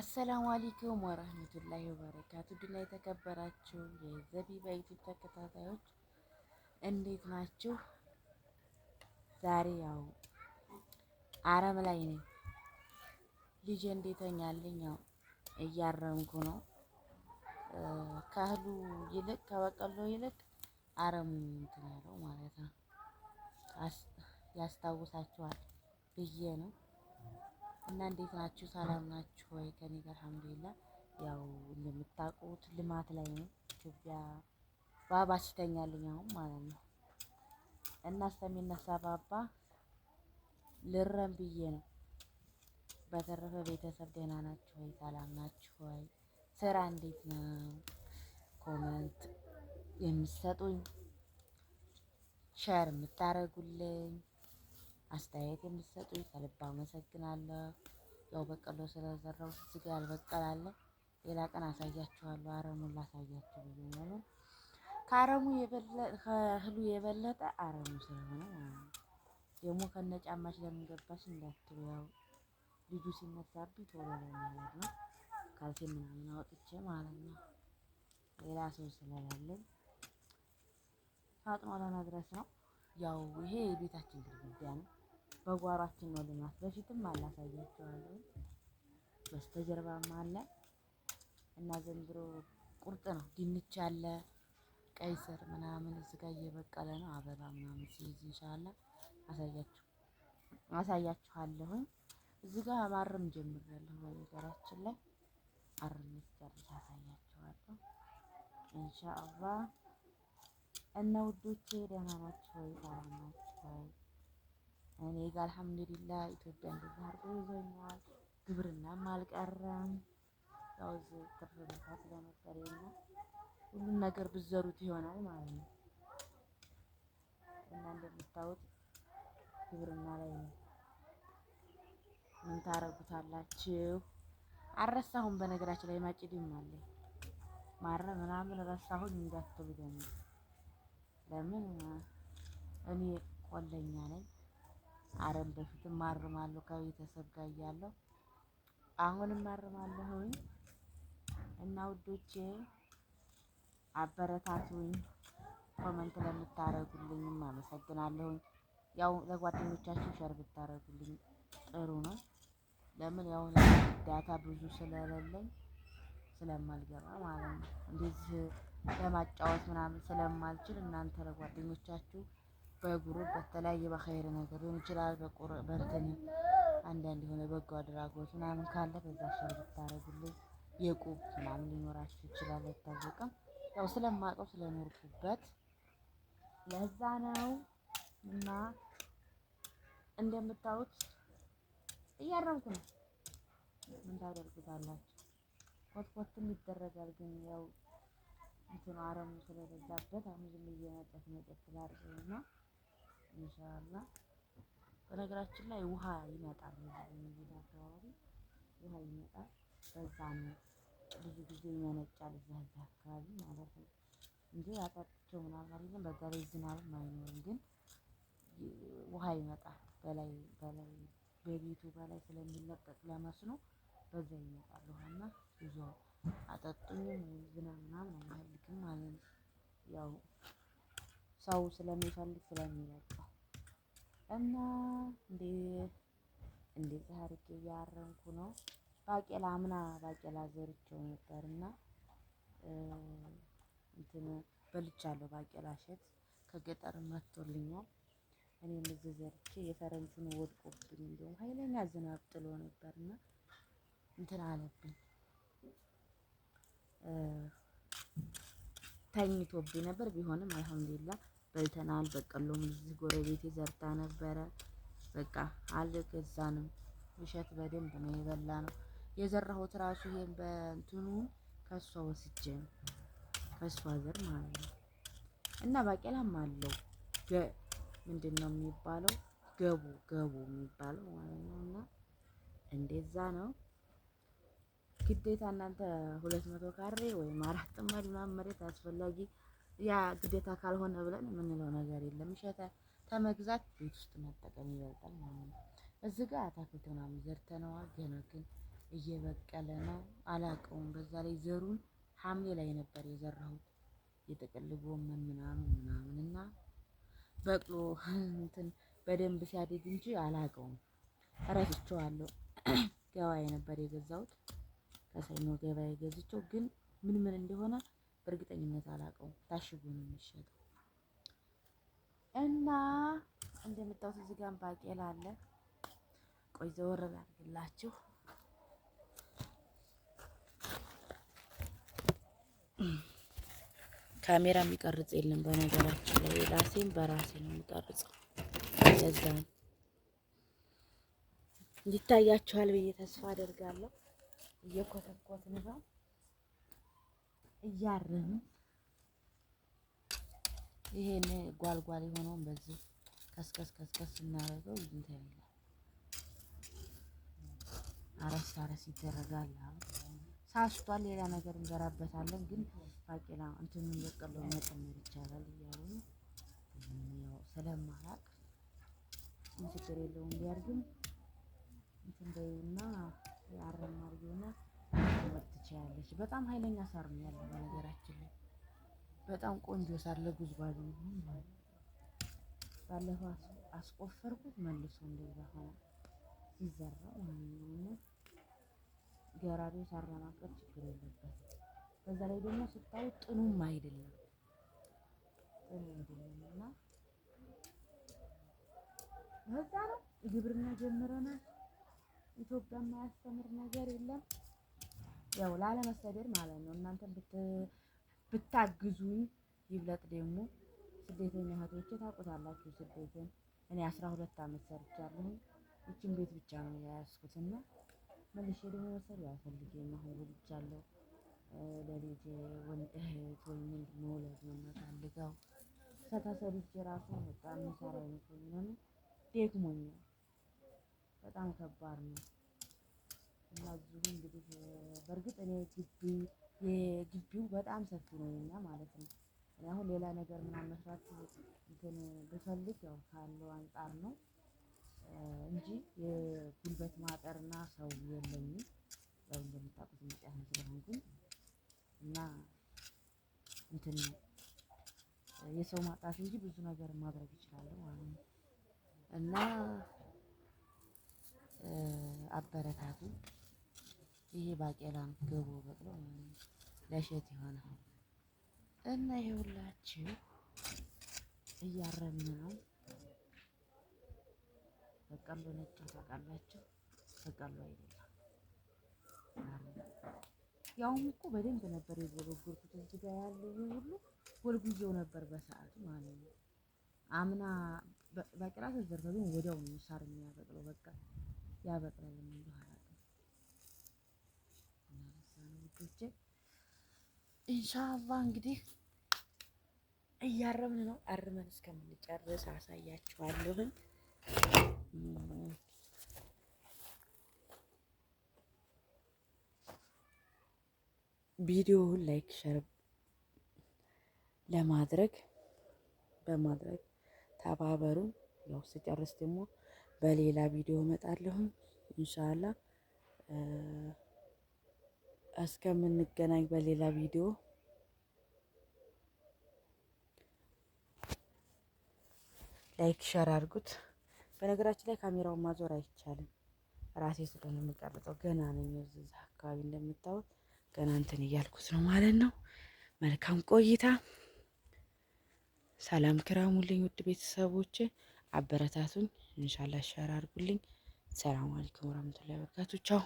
አሰላሙ አለይኩም ወራህመቱላሂ ወበረካቱ። ድና የተከበራችሁ የዘቢባ ዩቲዩብ ተከታታዮች እንዴት ናችሁ? ዛሬ ያው አረም ላይ ነኝ። ልጄ እንዴተኛልኝ ያው እያረምኩ ነው። ከእህሉ ይልቅ ከበቀሎ ይልቅ አረሙ እንትን ያለው ማለት ነው። ያስታውሳችኋል ብዬ ነው። እና እንዴት ናችሁ? ሰላም ናችሁ ወይ? ከኔ ጋር አልሐምዱሊላህ። ያው እንደምታውቁት ልማት ላይ ነው። ኢትዮጵያ ባባ ሲተኛልኝ አሁን ማለት ነው። እና እስከሚነሳ ባባ ልረም ብዬ ነው። በተረፈ ቤተሰብ ደህና ናችሁ ወይ? ሰላም ናችሁ ወይ? ስራ እንዴት ነው? ኮመንት የምትሰጡኝ፣ ሸር የምታረጉልኝ፣ አስተያየት የምትሰጡኝ ከልብ አመሰግናለሁ። ያው በቀሎ ስለዘራው እዚህ ጋር ያልበቀላለ ሌላ ቀን አሳያችኋለሁ። አረሙን ላሳያችሁ ብዬ ነው። ከእህሉ የበለጠ አረሙ ስለሆነ ደግሞ ከነጫማች ለምን ገባሽ እንዳትሉ፣ ያው ልጁ ሲነሳብኝ ቶሎ ለመሄድ ነው። ካልሲ ምናምን አውጥቼ ማለት ነው። ሌላ ሰው ስለሌለኝ ፈጥኖ ለመድረስ ነው። ያው ይሄ የቤታችን ግድግዳ ነው። በጓሯችን ነው ልማት። በፊትም አላሳያችኋለሁ። በስተጀርባም አለ እና ዘንድሮ ቁርጥ ነው። ድንች አለ፣ ቀይ ስር ምናምን እዚህ ጋር እየበቀለ ነው። አበባ ምናምን ሲይዝ ኢንሻአላህ አሳያችኋለሁኝ። እዚህ ጋር ማረም ጀምሬያለሁ። በነገራችን ላይ አርሜ ስጨርስ አሳያችኋለሁ ኢንሻአላህ። እና ውዶቼ ደህና ናችሁ ወይ? ሰላም ናችሁ ወይ? እኔ ጋር አልሐምዱሊላህ። ኢትዮጵያ እንደዛ አድርጎ ይዞኛል። ግብርናም አልቀረም። ያው እዚህ ትርፍ ቦታ ስለነበረና ሁሉም ነገር ብዘሩት ይሆናል ማለት ነው። እና እንደምታዩት ግብርና ላይ ነው። ምን ታረጉታላችሁ? አልረሳሁም። በነገራችን ላይ ማጭድም አለኝ። ማረም ምናምን ረሳሁኝ እንዳትሉ ደግሞ። ለምን እኔ ቆለኛ ነኝ። አረም በፊትም አርማለሁ ከቤተሰብ ጋር እያለሁ አሁንም አርማለሁኝ። እና ውዶቼ አበረታቱኝ። ኮመንት ለምታረጉልኝም አመሰግናለሁኝ። ያው ለጓደኞቻችሁ ሸር ብታረጉልኝ ጥሩ ነው። ለምን ያው ዳታ ብዙ ስለሌለኝ ስለማልገባ ማለት ነው። እንደዚህ ለማጫወት ምናምን ስለማልችል እናንተ ለጓደኞቻችሁ በግሩፕ በተለያየ በኸይር ነገር ሊሆን ይችላል። በእንትን አንዳንድ የሆነ በጎ አድራጎት ምናምን ካለ በዛ ሸር ብታረጉልኝ። የቁብ ምናምን ሊኖራችሁ ይችላል፣ አይታወቅም። ያው ስለማውቀው ስለኖርኩበት ለዛ ነው። እና እንደምታዩት እያረምኩ ነው። ምን ታደርጉታላችሁ? ኮትኮትም ይደረጋል፣ ግን ያው እንትኑ አረሙ ስለበዛበት አሁን ዝም ብዬ ነጠፍ ላድርገውና ኢንሻአላህ። በነገራችን ላይ ውሃ ይመጣል። እዚህ አካባቢ ውሃ ይመጣል። በዛ ነው ብዙ ጊዜ ይመነጫል እዛ አካባቢ ማለት ነው እንጂ አጠጥቼው ምናምን አይደለም። በዛ ላይ ዝናብም አይኖርም፣ ግን ውሃ ይመጣል። በላይ በቤቱ በላይ ስለሚለቀቅ ለመስኖ በዛ ይመጣል ውሃና ብዙ አጠጡኝም ዝናብ ምናምን አይፈልግም ማለት ነው። ያው ሰው ስለሚፈልግ ስለሚለቀው እና እንዴት አድርጌ እያረምኩ ነው። ባቄላ አምና ባቄላ ዘርቼው ነበርና እንትን በልቻለሁ። ባቄላ እሸት ከገጠር መጥቶልኛል። እኔም እዚህ ዘርቼ የፈረንጁን ወድቆብኝ እንደውም ኃይለኛ ዝናብ ጥሎ ነበርና እንትን አለብኝ፣ ተኝቶብኝ ነበር። ቢሆንም አልሐምዱሊላህ በልተናል። በቀሎም እዚህ ጎረቤቴ ዘርታ ነበረ። በቃ አልገዛንም። እሸት በደንብ ነው የበላነው። የዘራሁት ራሱ ይሄን በእንትኑ ከሷ ወስጄ ነው፣ ከሷ ዘር ማለት ነው። እና ባቄላም አለው ምንድነው የሚባለው? ገቡ የሚባለው ማለት ነው። እና እንደዛ ነው። ግዴታ እናንተ 200 ካሬ ወይም 4 ጥማድ ምናምን መሬት አስፈላጊ ያ ግዴታ ካልሆነ ብለን የምንለው ነገር የለም። እሸት ተመግዛት ቤት ውስጥ መጠቀም ይበልጣል ማለት ነው። እዚህ ጋር አታክልት ምናምን ዘርተነዋል። ገና ግን እየበቀለ ነው። አላውቀውም። በዛ ላይ ዘሩን ሐምሌ ላይ ነበር የዘራሁት የጥቅል ጎመን ምናምን እና በቅሎ እንትን በደንብ ሲያድግ እንጂ አላውቀውም። ረስቼዋለሁ። ገበያ ነበር የገዛሁት ከሰኞ ገበያ ገዝቼው ግን ምን እንደሆነ በእርግጠኝነት አላውቀውም። ታሽጎ ነው የሚሸጠው እና እንደምታዩት እዚህ ጋር ባቄላ አለ። ቆይ ዘወር ላድርግላችሁ። ካሜራ የሚቀርጽ የለም በነገራችን ላይ ራሴን በራሴ ነው የሚቀርጸው። ለዛ እንዲታያችኋል ብዬ ተስፋ አደርጋለሁ። እየኮተኮትን ነው እያረምን ይሄን ጓልጓል የሆነውን በዚህ ከስከስ እናደርገው እንትን ይላል። አረስ ይደረጋል። ሳስቷል። ሌላ ነገር እንዘራበታለን ግን ባቄላ እንትኑን በቀሎ መጨመር ይቻላል እያሉ ነው። ያው ስለማላቅ ችግር የለውም ቢያርግም እንትን በይና አረም አድርጊውና ትችያለሽ። በጣም ኃይለኛ ሳር ነው ያለው በነገራችን ላይ በጣም ቆንጆ ሳር ለጉዝጓዝ ነው ማለት ነው። ባለፈው አስቆፈርኩት መልሶ እንደዛ ሆነ ሲዘራ ማለት ነው። ገራሪው ሳር ለማቅረብ ችግር የለበትም። በዛ ላይ ደግሞ ስታዩ ጥኑም አይደለም እና በዛ ነው ግብርና ጀምረናል። ኢትዮጵያ የማያስተምር ነገር የለም። ያው ላለመሰደድ ማለት ነው። እናንተ ብታግዙኝ ይብለጥ ደግሞ ስደተኛ እህቶቼ ታውቁታላችሁ ስደትን። እኔ 12 አመት ሰርቻለሁ። እቺን ቤት ብቻ ነው የያዝኩትና መልሼ ደግሞ መሰል ያፈልገኝ አሁን ወልጃለሁ። ለልጄ እህት ወይ ምንድን ነው መውለድ ነው የምፈልገው። ከተሰድጄ ራሱ በቃ የምሰራ አይመስለኝም። ደክሞኛል። በጣም ከባድ ነው። እና እዚሁ እንግዲህ በእርግጥ እኔ የግቢው በጣም ሰፊ ነው የኛ ማለት ነው። እኔ አሁን ሌላ ነገር ምናምን መስራት እንትን ብፈልግ ያው ካለው አንፃር ነው እንጂ የጉልበት ማጠርና ሰው የለኝም። ያው እንደምታውቁት ምጫን ስለሆንኩኝ እና እንትን የሰው ማጣት እንጂ ብዙ ነገር ማድረግ እችላለሁ ማለት ነው። እና አበረታቱ። ይሄ ባቄላ ገቦ በቅሎ ለእሸት ይሆናል እና ይኸውላችሁ እያረምን ነው። በቀሎ ነጭ ታውቃላችሁ? በቀሎ አይደለም። ያውም እኮ በደንብ ነበር የጎለጎልኩት። እዚህ ጋር ያለው ሁሉ ጎልጉዬው ነበር በሰዓቱ ማለት ነው። አምና ባቄላ ተዘርቶ ግን ወዲያው ነው ሳር የሚያበቅለው። በቃ ያበቅላል እንደው አላውቅም። እና ለዛ ነው ውዶቼ ኢንሻአላህ እንግዲህ እያረምን ነው። አርመን እስከምንጨርስ አሳያችኋለሁ። ቪዲዮውን ላይክ ሸር በማድረግ ተባበሩን። ያው ስጨርስ ደግሞ በሌላ ቪዲዮ እመጣለሁ ኢንሻአላህ። እስከምንገናኝ በሌላ ቪዲዮ ላይክ ሸር አድርጉት። በነገራችን ላይ ካሜራውን ማዞር አይቻልም። ራሴ ስለሆነ የምቀርጸው ገና ነኝ። እዚህ አካባቢ እንደምታዩት ገና እንትን እያልኩት ነው ማለት ነው። መልካም ቆይታ። ሰላም ክራሙልኝ ውድ ቤተሰቦቼ፣ አበረታቱኝ። ኢንሻአላህ ሸር አድርጉልኝ። ሰላም አለይኩም ወራህመቱላሂ ወበረካቱ። ቻው